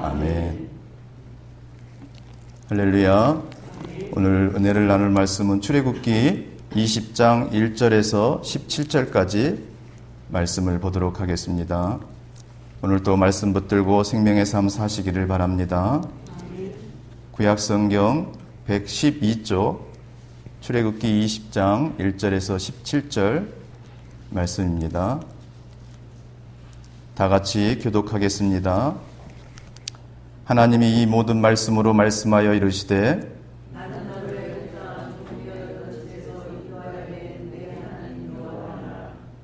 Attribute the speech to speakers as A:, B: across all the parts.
A: 아멘. 할렐루야. 오늘 은혜를 나눌 말씀은 출애굽기 20장 1절에서 17절까지 말씀을 보도록 하겠습니다. 오늘도 말씀 붙들고 생명의 삶 사시기를 바랍니다. 구약성경 112쪽 출애굽기 20장 1절에서 17절 말씀입니다. 다 같이 교독하겠습니다. 하나님이 이 모든 말씀으로 말씀하여 이르시되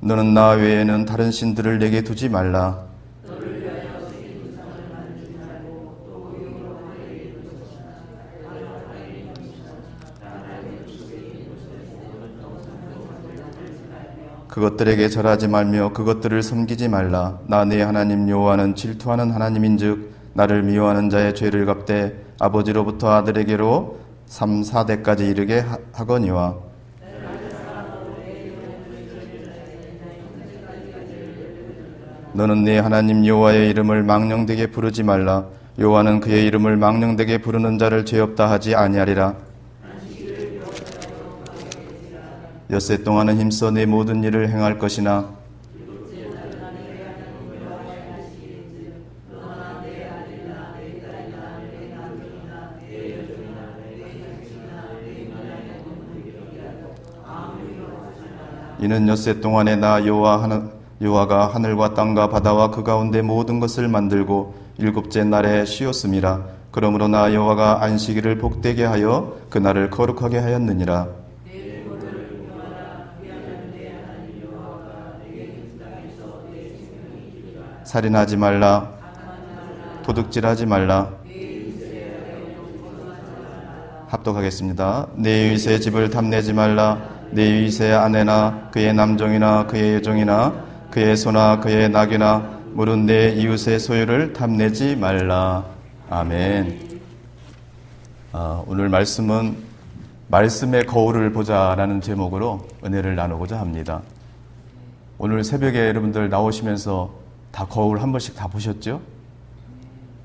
A: 너는 나 외에는 다른 신들을 내게 두지 말라. 그것들에게 절하지 말며 그것들을 섬기지 말라. 나 네 하나님 여호와는 질투하는 하나님인즉 나를 미워하는 자의 죄를 갚되 아버지로부터 아들에게로 3, 4대까지 이르게 하거니와 너는 네 하나님 여호와의 이름을 망령되게 부르지 말라. 여호와는 그의 이름을 망령되게 부르는 자를 죄 없다 하지 아니하리라. 엿새 동안은 힘써 내 모든 일을 행할 것이나 이는 엿새 동안에 나 여호와가 하늘과 땅과 바다와 그 가운데 모든 것을 만들고 일곱째 날에 쉬었음이라. 그러므로 나 여호와가 안식일을 복되게 하여 그 날을 거룩하게 하였느니라. 살인하지 말라. 도둑질하지 말라. 합독하겠습니다. 내 이웃의 집을 탐내지 말라. 내 이웃의 아내나 그의 남종이나 그의 여종이나 그의 소나 그의 낙이나 물은 내 이웃의 소유를 탐내지 말라. 아멘. 오늘 말씀은 말씀의 거울을 보자라는 제목으로 은혜를 나누고자 합니다. 오늘 새벽에 여러분들 나오시면서 다 거울 한 번씩 다 보셨죠?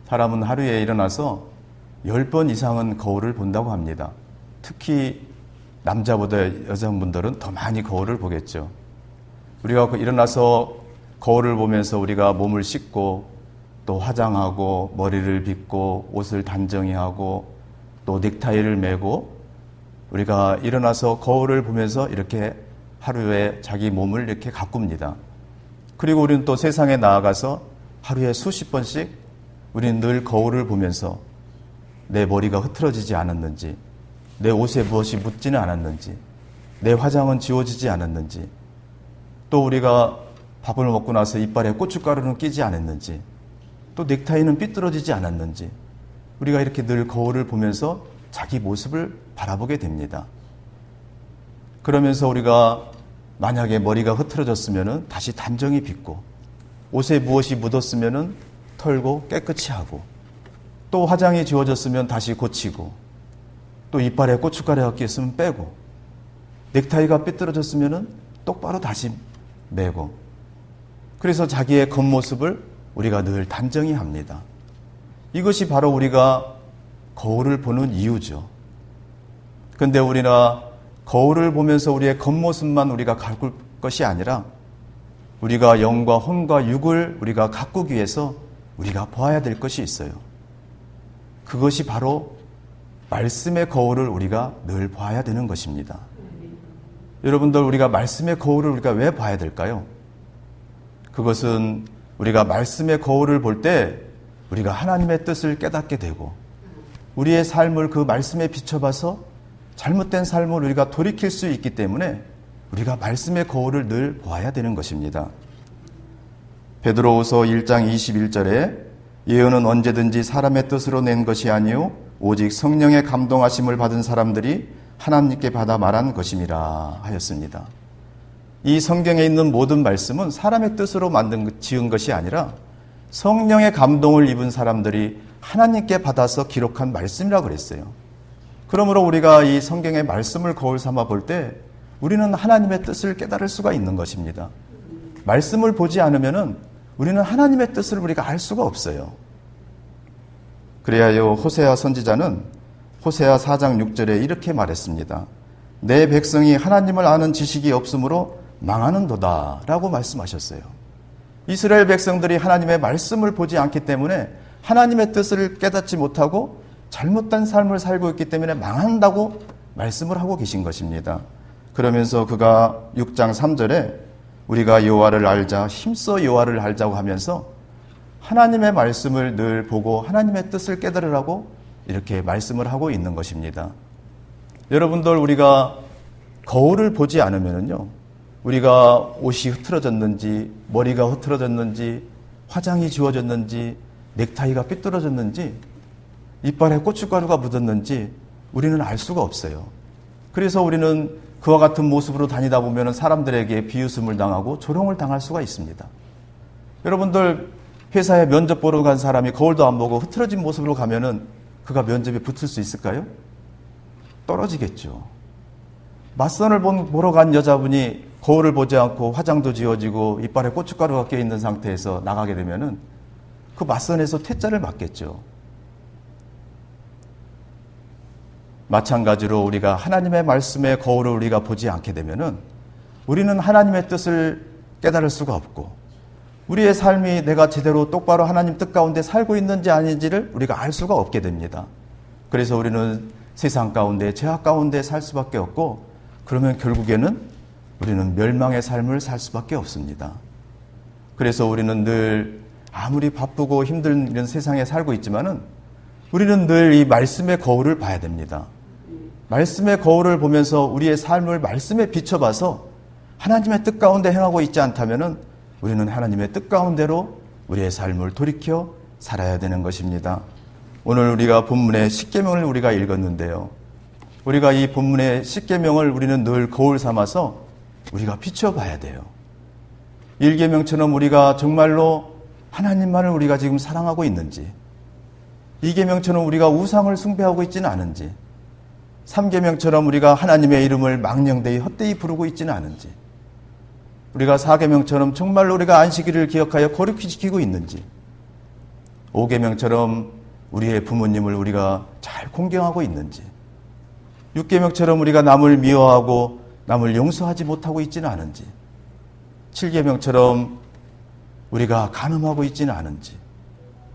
A: 사람은 하루에 일어나서 10번 이상은 거울을 본다고 합니다. 특히 남자보다 여성분들은 더 많이 거울을 보겠죠. 우리가 일어나서 거울을 보면서 우리가 몸을 씻고 또 화장하고 머리를 빗고 옷을 단정히 하고 또 넥타이를 매고 우리가 일어나서 거울을 보면서 이렇게 하루에 자기 몸을 이렇게 가꿉니다. 그리고 우리는 또 세상에 나아가서 하루에 수십 번씩 우리는 늘 거울을 보면서 내 머리가 흐트러지지 않았는지, 내 옷에 무엇이 묻지는 않았는지, 내 화장은 지워지지 않았는지, 또 우리가 밥을 먹고 나서 이빨에 고춧가루는 끼지 않았는지, 또 넥타이는 삐뚤어지지 않았는지, 우리가 이렇게 늘 거울을 보면서 자기 모습을 바라보게 됩니다. 그러면서 우리가 만약에 머리가 흐트러졌으면 다시 단정히 빗고, 옷에 무엇이 묻었으면 털고 깨끗이 하고, 또 화장이 지워졌으면 다시 고치고, 또 이빨에 고춧가루가 끼었으면 빼고, 넥타이가 삐뚤어졌으면 똑바로 다시 매고, 그래서 자기의 겉모습을 우리가 늘 단정히 합니다. 이것이 바로 우리가 거울을 보는 이유죠. 그런데 우리가 거울을 보면서 우리의 겉모습만 우리가 가꿀 것이 아니라 우리가 영과 혼과 육을 우리가 가꾸기 위해서 우리가 보아야 될 것이 있어요. 그것이 바로 말씀의 거울을 우리가 늘 봐야 되는 것입니다. 여러분들, 우리가 말씀의 거울을 우리가 왜 봐야 될까요? 그것은 우리가 말씀의 거울을 볼 때 우리가 하나님의 뜻을 깨닫게 되고 우리의 삶을 그 말씀에 비춰봐서 잘못된 삶을 우리가 돌이킬 수 있기 때문에 우리가 말씀의 거울을 늘 보아야 되는 것입니다. 베드로후서 1장 21절에 예언은 언제든지 사람의 뜻으로 낸 것이 아니요 오직 성령의 감동하심을 받은 사람들이 하나님께 받아 말한 것임이라 하였습니다. 이 성경에 있는 모든 말씀은 사람의 뜻으로 지은 것이 아니라 성령의 감동을 입은 사람들이 하나님께 받아서 기록한 말씀이라고 그랬어요. 그러므로 우리가 이 성경의 말씀을 거울 삼아 볼 때 우리는 하나님의 뜻을 깨달을 수가 있는 것입니다. 말씀을 보지 않으면 우리는 하나님의 뜻을 우리가 알 수가 없어요. 그래야요 호세아 선지자는 호세아 4장 6절에 이렇게 말했습니다. 내 백성이 하나님을 아는 지식이 없으므로 망하는도다 라고 말씀하셨어요. 이스라엘 백성들이 하나님의 말씀을 보지 않기 때문에 하나님의 뜻을 깨닫지 못하고 잘못된 삶을 살고 있기 때문에 망한다고 말씀을 하고 계신 것입니다. 그러면서 그가 6장 3절에 우리가 여호와를 알자, 힘써 여호와를 알자고 하면서 하나님의 말씀을 늘 보고 하나님의 뜻을 깨달으라고 이렇게 말씀을 하고 있는 것입니다. 여러분들, 우리가 거울을 보지 않으면요, 우리가 옷이 흐트러졌는지, 머리가 흐트러졌는지, 화장이 지워졌는지, 넥타이가 삐뚤어졌는지, 이빨에 고춧가루가 묻었는지 우리는 알 수가 없어요. 그래서 우리는 그와 같은 모습으로 다니다 보면 사람들에게 비웃음을 당하고 조롱을 당할 수가 있습니다. 여러분들, 회사에 면접 보러 간 사람이 거울도 안 보고 흐트러진 모습으로 가면은 그가 면접에 붙을 수 있을까요? 떨어지겠죠. 맞선을 보러 간 여자분이 거울을 보지 않고 화장도 지워지고 이빨에 고춧가루가 껴있는 상태에서 나가게 되면은 그 맞선에서 퇴짜를 맞겠죠. 마찬가지로 우리가 하나님의 말씀의 거울을 우리가 보지 않게 되면은 우리는 하나님의 뜻을 깨달을 수가 없고 우리의 삶이 내가 제대로 똑바로 하나님 뜻 가운데 살고 있는지 아닌지를 우리가 알 수가 없게 됩니다. 그래서 우리는 세상 가운데 죄악 가운데 살 수밖에 없고 그러면 결국에는 우리는 멸망의 삶을 살 수밖에 없습니다. 그래서 우리는 늘 아무리 바쁘고 힘든 이런 세상에 살고 있지만은 우리는 늘 이 말씀의 거울을 봐야 됩니다. 말씀의 거울을 보면서 우리의 삶을 말씀에 비춰봐서 하나님의 뜻 가운데 행하고 있지 않다면은 우리는 하나님의 뜻 가운데로 우리의 삶을 돌이켜 살아야 되는 것입니다. 오늘 우리가 본문의 십계명을 우리가 읽었는데요. 우리가 이 본문의 십계명을 우리는 늘 거울 삼아서 우리가 비춰봐야 돼요. 1계명처럼 우리가 정말로 하나님만을 우리가 지금 사랑하고 있는지, 2계명처럼 우리가 우상을 숭배하고 있지는 않은지, 3계명처럼 우리가 하나님의 이름을 망령되이 헛되이 부르고 있지는 않은지, 우리가 4계명처럼 정말로 우리가 안식일을 기억하여 거룩히 지키고 있는지, 5계명처럼 우리의 부모님을 우리가 잘 공경하고 있는지, 6계명처럼 우리가 남을 미워하고 남을 용서하지 못하고 있지는 않은지, 7계명처럼 우리가 간음하고 있지는 않은지,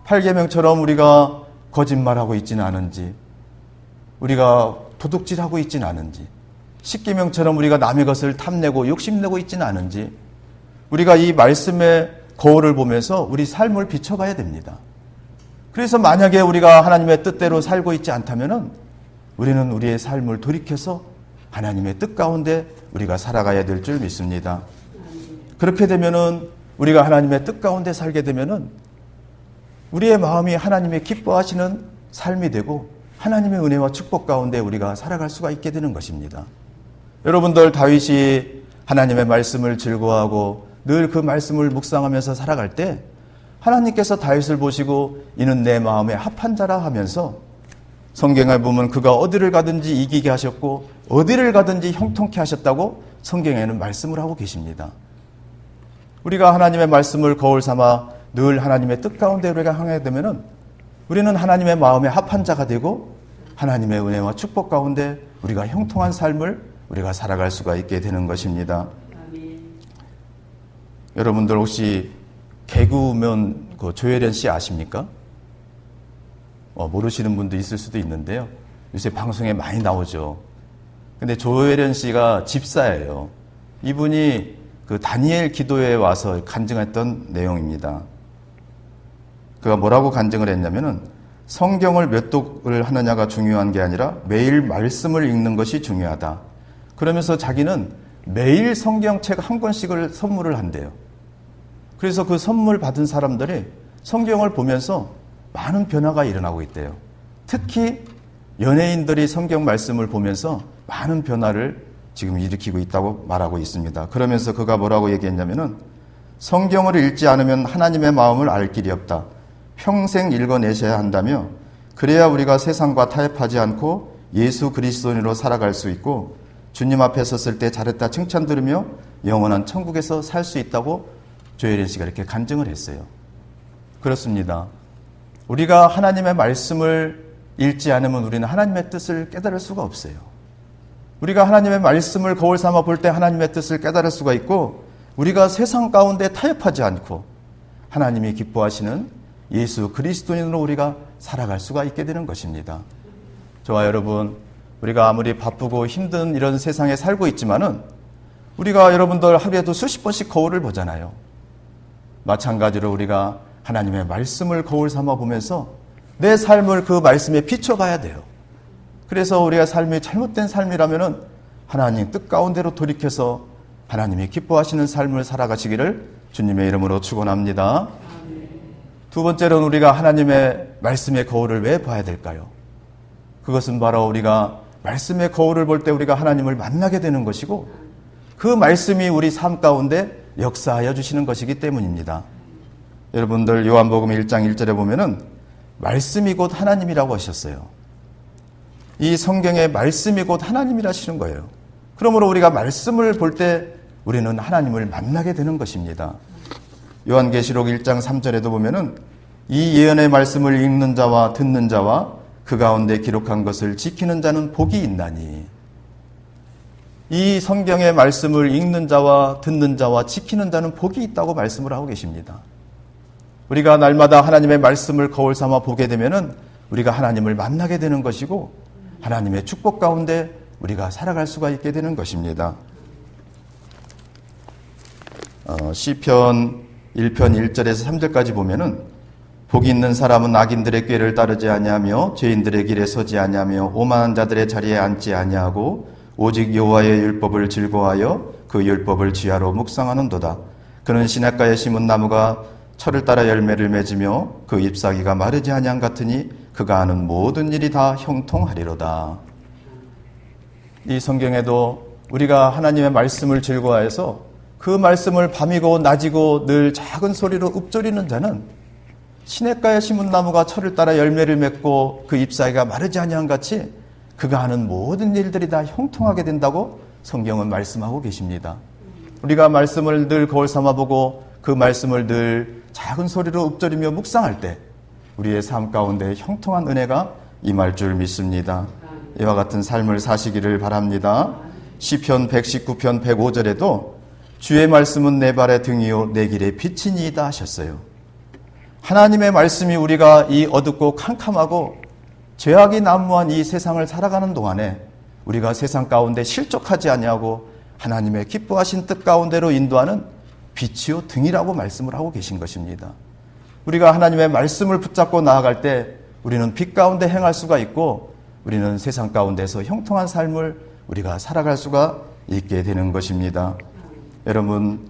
A: 8계명처럼 우리가 거짓말하고 있지는 않은지, 우리가 도둑질하고 있지는 않은지, 10계명처럼 우리가 남의 것을 탐내고 욕심내고 있지는 않은지, 우리가 이 말씀의 거울을 보면서 우리 삶을 비춰봐야 됩니다. 그래서 만약에 우리가 하나님의 뜻대로 살고 있지 않다면은 우리는 우리의 삶을 돌이켜서 하나님의 뜻 가운데 우리가 살아가야 될 줄 믿습니다. 그렇게 되면은 우리가 하나님의 뜻 가운데 살게 되면은 우리의 마음이 하나님의 기뻐하시는 삶이 되고 하나님의 은혜와 축복 가운데 우리가 살아갈 수가 있게 되는 것입니다. 여러분들, 다윗이 하나님의 말씀을 즐거워하고 늘 그 말씀을 묵상하면서 살아갈 때 하나님께서 다윗을 보시고 이는 내 마음에 합한 자라 하면서 성경에 보면 그가 어디를 가든지 이기게 하셨고 어디를 가든지 형통케 하셨다고 성경에는 말씀을 하고 계십니다. 우리가 하나님의 말씀을 거울 삼아 늘 하나님의 뜻 가운데 우리가 향하게 되면은 우리는 하나님의 마음에 합한 자가 되고 하나님의 은혜와 축복 가운데 우리가 형통한 삶을 우리가 살아갈 수가 있게 되는 것입니다. 아멘. 여러분들 혹시 개그우먼 조혜련 씨 아십니까? 모르시는 분도 있을 수도 있는데요. 요새 방송에 많이 나오죠. 근데 조혜련 씨가 집사예요. 이분이 그 다니엘 기도회에 와서 간증했던 내용입니다. 그가 뭐라고 간증을 했냐면은 성경을 몇 독을 하느냐가 중요한 게 아니라 매일 말씀을 읽는 것이 중요하다. 그러면서 자기는 매일 성경책 한 권씩을 선물을 한대요. 그래서 그 선물 받은 사람들이 성경을 보면서 많은 변화가 일어나고 있대요. 특히 연예인들이 성경 말씀을 보면서 많은 변화를 지금 일으키고 있다고 말하고 있습니다. 그러면서 그가 뭐라고 얘기했냐면은 성경을 읽지 않으면 하나님의 마음을 알 길이 없다. 평생 읽어내셔야 한다며 그래야 우리가 세상과 타협하지 않고 예수 그리스도인으로 살아갈 수 있고 주님 앞에 섰을 때 잘했다 칭찬 들으며 영원한 천국에서 살 수 있다고 조혜련 씨가 이렇게 간증을 했어요. 그렇습니다. 우리가 하나님의 말씀을 읽지 않으면 우리는 하나님의 뜻을 깨달을 수가 없어요. 우리가 하나님의 말씀을 거울 삼아 볼 때 하나님의 뜻을 깨달을 수가 있고, 우리가 세상 가운데 타협하지 않고 하나님이 기뻐하시는 예수 그리스도인으로 우리가 살아갈 수가 있게 되는 것입니다. 저와 여러분, 우리가 아무리 바쁘고 힘든 이런 세상에 살고 있지만은 우리가 여러분들 하루에도 수십 번씩 거울을 보잖아요. 마찬가지로 우리가 하나님의 말씀을 거울 삼아 보면서 내 삶을 그 말씀에 비춰봐야 돼요. 그래서 우리가 삶이 잘못된 삶이라면은 하나님 뜻 가운데로 돌이켜서 하나님이 기뻐하시는 삶을 살아가시기를 주님의 이름으로 축원합니다. 두 번째로는 우리가 하나님의 말씀의 거울을 왜 봐야 될까요? 그것은 바로 우리가 말씀의 거울을 볼 때 우리가 하나님을 만나게 되는 것이고, 그 말씀이 우리 삶 가운데 역사하여 주시는 것이기 때문입니다. 여러분들 요한복음 1장 1절에 보면은 말씀이 곧 하나님이라고 하셨어요. 이 성경에 말씀이 곧 하나님이라 하시는 거예요. 그러므로 우리가 말씀을 볼 때 우리는 하나님을 만나게 되는 것입니다. 요한계시록 1장 3절에도 보면은 이 예언의 말씀을 읽는 자와 듣는 자와 그 가운데 기록한 것을 지키는 자는 복이 있나니, 이 성경의 말씀을 읽는 자와 듣는 자와 지키는 자는 복이 있다고 말씀을 하고 계십니다. 우리가 날마다 하나님의 말씀을 거울 삼아 보게 되면은 우리가 하나님을 만나게 되는 것이고, 하나님의 축복 가운데 우리가 살아갈 수가 있게 되는 것입니다. 시편 1편 1절에서 3절까지 보면은 복이 있는 사람은 악인들의 꾀를 따르지 아니하며 죄인들의 길에 서지 아니하며 오만한 자들의 자리에 앉지 아니하고 오직 여호와의 율법을 즐거워하여 그 율법을 지하로 묵상하는도다. 그는 시냇가에 심은 나무가 철을 따라 열매를 맺으며 그 잎사귀가 마르지 아니한 같으니 그가 하는 모든 일이 다 형통하리로다. 이 성경에도 우리가 하나님의 말씀을 즐거워해서 그 말씀을 밤이고 낮이고 늘 작은 소리로 읊조리는 자는 시냇가에 심은 나무가 철을 따라 열매를 맺고 그 잎사귀가 마르지 아니한 같이 그가 하는 모든 일들이 다 형통하게 된다고 성경은 말씀하고 계십니다. 우리가 말씀을 늘 거울 삼아보고 그 말씀을 늘 작은 소리로 읊조리며 묵상할 때 우리의 삶 가운데 형통한 은혜가 임할 줄 믿습니다. 이와 같은 삶을 사시기를 바랍니다. 시편 119편 105절에도 주의 말씀은 내 발의 등이요 내 길의 빛이니이다 하셨어요. 하나님의 말씀이 우리가 이 어둡고 캄캄하고 죄악이 난무한 이 세상을 살아가는 동안에 우리가 세상 가운데 실족하지 아니하고 하나님의 기뻐하신 뜻 가운데로 인도하는 빛이요 등이라고 말씀을 하고 계신 것입니다. 우리가 하나님의 말씀을 붙잡고 나아갈 때 우리는 빛 가운데 행할 수가 있고, 우리는 세상 가운데서 형통한 삶을 우리가 살아갈 수가 있게 되는 것입니다. 여러분,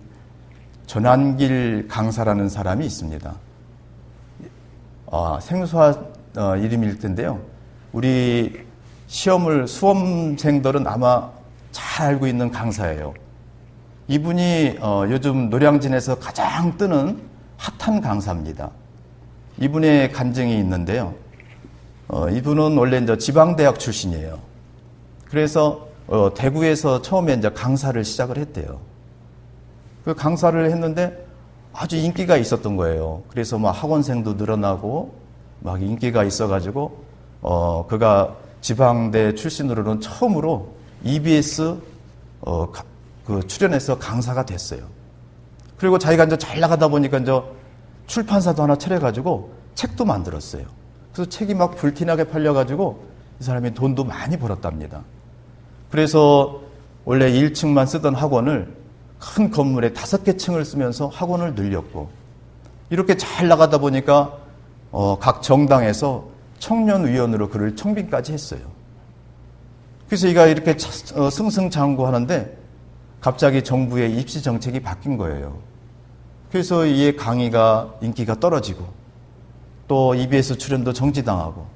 A: 전환길 강사라는 사람이 있습니다. 생소한 이름일 텐데요. 우리 수험생들은 아마 잘 알고 있는 강사예요. 이분이 요즘 노량진에서 가장 뜨는 핫한 강사입니다. 이분의 간증이 있는데요. 이분은 원래 이제 지방대학 출신이에요. 그래서 대구에서 처음에 이제 강사를 시작을 했대요. 그 강사를 했는데 아주 인기가 있었던 거예요. 그래서 막 학원생도 늘어나고 막 인기가 있어가지고 그가 지방대 출신으로는 처음으로 EBS 출연해서 강사가 됐어요. 그리고 자기가 이제 잘 나가다 보니까 이제 출판사도 하나 차려가지고 책도 만들었어요. 그래서 책이 막 불티나게 팔려가지고 이 사람이 돈도 많이 벌었답니다. 그래서 원래 1층만 쓰던 학원을 큰 건물에 5개 층을 쓰면서 학원을 늘렸고, 이렇게 잘 나가다 보니까 각 정당에서 청년위원으로 그를 청빙까지 했어요. 그래서 이가 이렇게 승승장구하는데 갑자기 정부의 입시 정책이 바뀐 거예요. 그래서 이의 강의가 인기가 떨어지고 또 EBS 출연도 정지당하고,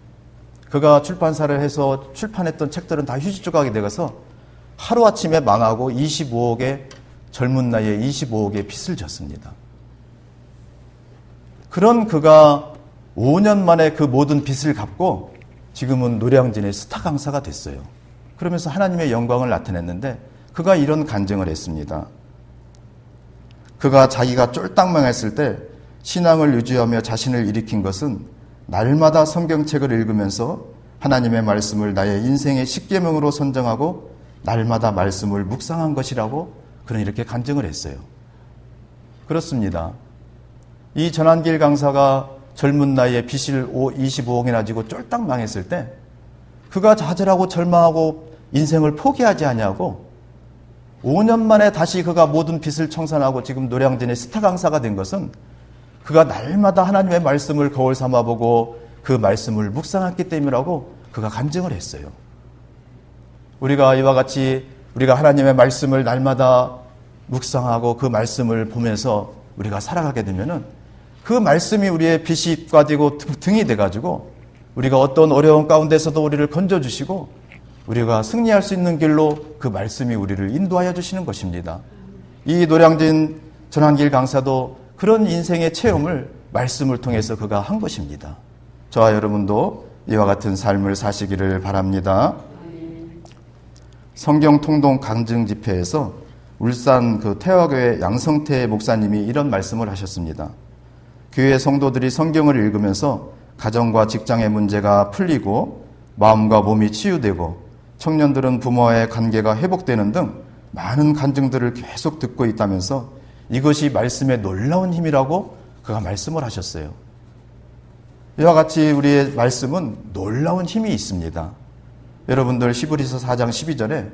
A: 그가 출판사를 해서 출판했던 책들은 다 휴지 조각이 되어서 하루아침에 망하고 젊은 나이에 25억의 빚을 졌습니다. 그런 그가 5년 만에 그 모든 빚을 갚고 지금은 노량진의 스타 강사가 됐어요. 그러면서 하나님의 영광을 나타냈는데 그가 이런 간증을 했습니다. 그가 자기가 쫄딱 망했을 때 신앙을 유지하며 자신을 일으킨 것은 날마다 성경책을 읽으면서 하나님의 말씀을 나의 인생의 십계명으로 선정하고 날마다 말씀을 묵상한 것이라고 그는 이렇게 간증을 했어요. 그렇습니다. 이 전한길 강사가 젊은 나이에 빚을 25억이나 지고 쫄딱 망했을 때 그가 좌절하고 절망하고 인생을 포기하지 아니하고 5년 만에 다시 그가 모든 빚을 청산하고 지금 노량진의 스타 강사가 된 것은 그가 날마다 하나님의 말씀을 거울 삼아보고 그 말씀을 묵상했기 때문이라고 그가 간증을 했어요. 우리가 이와 같이 우리가 하나님의 말씀을 날마다 묵상하고 그 말씀을 보면서 우리가 살아가게 되면은 그 말씀이 우리의 빛이 되고 등이 돼가지고 우리가 어떤 어려운 가운데서도 우리를 건져주시고 우리가 승리할 수 있는 길로 그 말씀이 우리를 인도하여 주시는 것입니다. 이 노량진 전한길 강사도 그런 인생의 체험을 말씀을 통해서 그가 한 것입니다. 저와 여러분도 이와 같은 삶을 사시기를 바랍니다. 성경 통독 강증 집회에서 울산 태화교회 양성태 목사님이 이런 말씀을 하셨습니다. 교회 성도들이 성경을 읽으면서 가정과 직장의 문제가 풀리고 마음과 몸이 치유되고 청년들은 부모와의 관계가 회복되는 등 많은 간증들을 계속 듣고 있다면서 이것이 말씀의 놀라운 힘이라고 그가 말씀을 하셨어요. 이와 같이 우리의 말씀은 놀라운 힘이 있습니다. 여러분들 히브리서 4장 12절에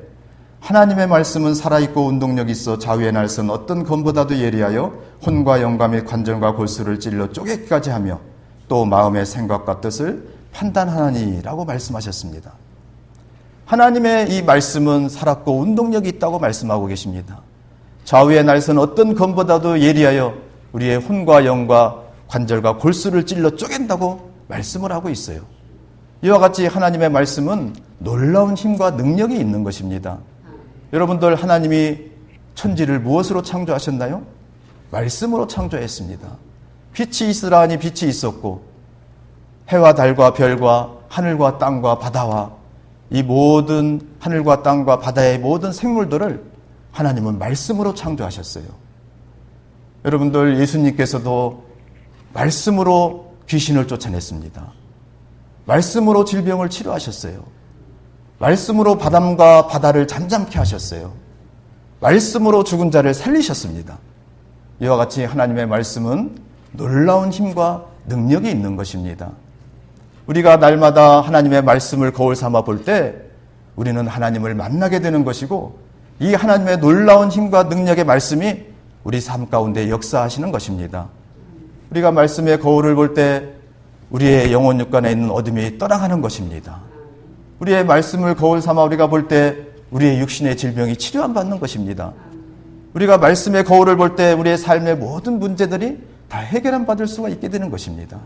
A: 하나님의 말씀은 살아있고 운동력이 있어 좌우의 날선 어떤 검보다도 예리하여 혼과 영과 및 관절과 골수를 찔러 쪼개기까지 하며 또 마음의 생각과 뜻을 판단하나니라고 말씀하셨습니다. 하나님의 이 말씀은 살았고 운동력이 있다고 말씀하고 계십니다. 좌우의 날선 어떤 검보다도 예리하여 우리의 혼과 영과 관절과 골수를 찔러 쪼갠다고 말씀을 하고 있어요. 이와 같이 하나님의 말씀은 놀라운 힘과 능력이 있는 것입니다. 여러분들 하나님이 천지를 무엇으로 창조하셨나요? 말씀으로 창조했습니다. 빛이 있으라 하니 빛이 있었고 해와 달과 별과 하늘과 땅과 바다와 이 모든 하늘과 땅과 바다의 모든 생물들을 하나님은 말씀으로 창조하셨어요. 여러분들 예수님께서도 말씀으로 귀신을 쫓아냈습니다. 말씀으로 질병을 치료하셨어요. 말씀으로 바람과 바다를 잠잠케 하셨어요. 말씀으로 죽은 자를 살리셨습니다. 이와 같이 하나님의 말씀은 놀라운 힘과 능력이 있는 것입니다. 우리가 날마다 하나님의 말씀을 거울 삼아 볼 때 우리는 하나님을 만나게 되는 것이고 이 하나님의 놀라운 힘과 능력의 말씀이 우리 삶 가운데 역사하시는 것입니다. 우리가 말씀의 거울을 볼 때 우리의 영혼 육간에 있는 어둠이 떠나가는 것입니다. 우리의 말씀을 거울 삼아 우리가 볼 때 우리의 육신의 질병이 치료받는 것입니다. 우리가 말씀의 거울을 볼 때 우리의 삶의 모든 문제들이 다 해결받을 수가 있게 되는 것입니다.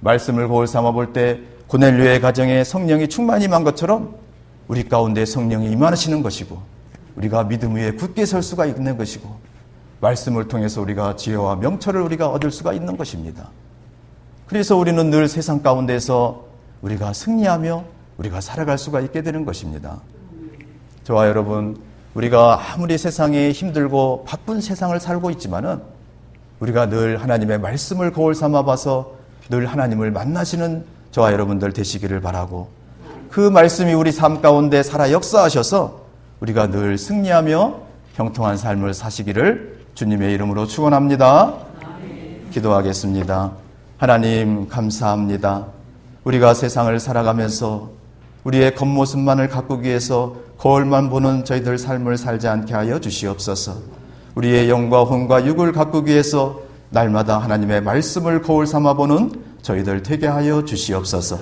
A: 말씀을 거울 삼아 볼 때 고넬료의 가정에 성령이 충만히 임한 것처럼 우리 가운데 성령이 임하시는 것이고 우리가 믿음 위에 굳게 설 수가 있는 것이고 말씀을 통해서 우리가 지혜와 명철을 우리가 얻을 수가 있는 것입니다. 그래서 우리는 늘 세상 가운데서 우리가 승리하며 우리가 살아갈 수가 있게 되는 것입니다. 저와 여러분, 우리가 아무리 세상에 힘들고 바쁜 세상을 살고 있지만은 우리가 늘 하나님의 말씀을 거울 삼아봐서 늘 하나님을 만나시는 저와 여러분들 되시기를 바라고 그 말씀이 우리 삶 가운데 살아 역사하셔서 우리가 늘 승리하며 형통한 삶을 사시기를 주님의 이름으로 축원합니다. 기도하겠습니다. 하나님 감사합니다. 우리가 세상을 살아가면서 우리의 겉모습만을 가꾸기 위해서 거울만 보는 저희들 삶을 살지 않게 하여 주시옵소서. 우리의 영과 혼과 육을 가꾸기 위해서 날마다 하나님의 말씀을 거울 삼아보는 저희들 되게 하여 주시옵소서.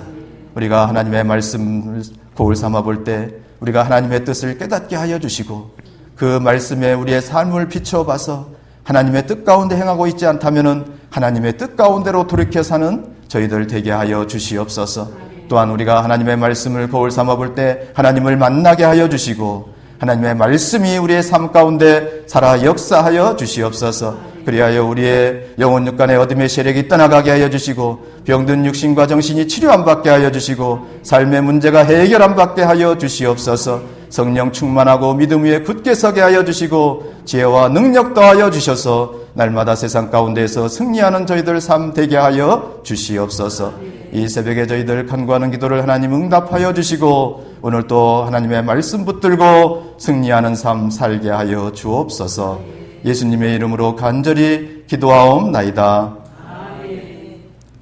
A: 우리가 하나님의 말씀을 거울 삼아볼 때 우리가 하나님의 뜻을 깨닫게 하여 주시고 그 말씀에 우리의 삶을 비춰봐서 하나님의 뜻 가운데 행하고 있지 않다면 하나님의 뜻 가운데로 돌이켜 사는 저희들 되게 하여 주시옵소서. 또한 우리가 하나님의 말씀을 거울 삼아볼 때 하나님을 만나게 하여 주시고 하나님의 말씀이 우리의 삶 가운데 살아 역사하여 주시옵소서. 그리하여 우리의 영혼 육간의 어둠의 세력이 떠나가게 하여 주시고 병든 육신과 정신이 치료 안 받게 하여 주시고 삶의 문제가 해결 안 받게 하여 주시옵소서. 성령 충만하고 믿음 위에 굳게 서게 하여 주시고 지혜와 능력 더하여 주셔서 날마다 세상 가운데에서 승리하는 저희들 삶 되게 하여 주시옵소서. 이 새벽에 저희들 간구하는 기도를 하나님 응답하여 주시고 오늘 또 하나님의 말씀 붙들고 승리하는 삶 살게 하여 주옵소서. 예수님의 이름으로 간절히 기도하옵나이다.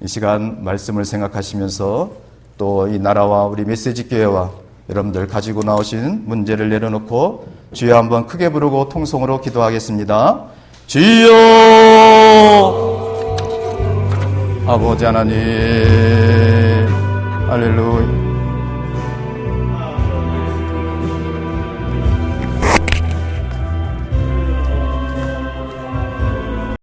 A: 이 시간 말씀을 생각하시면서 또 이 나라와 우리 메시지 교회와 여러분들 가지고 나오신 문제를 내려놓고 주여 한번 크게 부르고 통성으로 기도하겠습니다. 주여! 아버지 하나님, 할렐루야.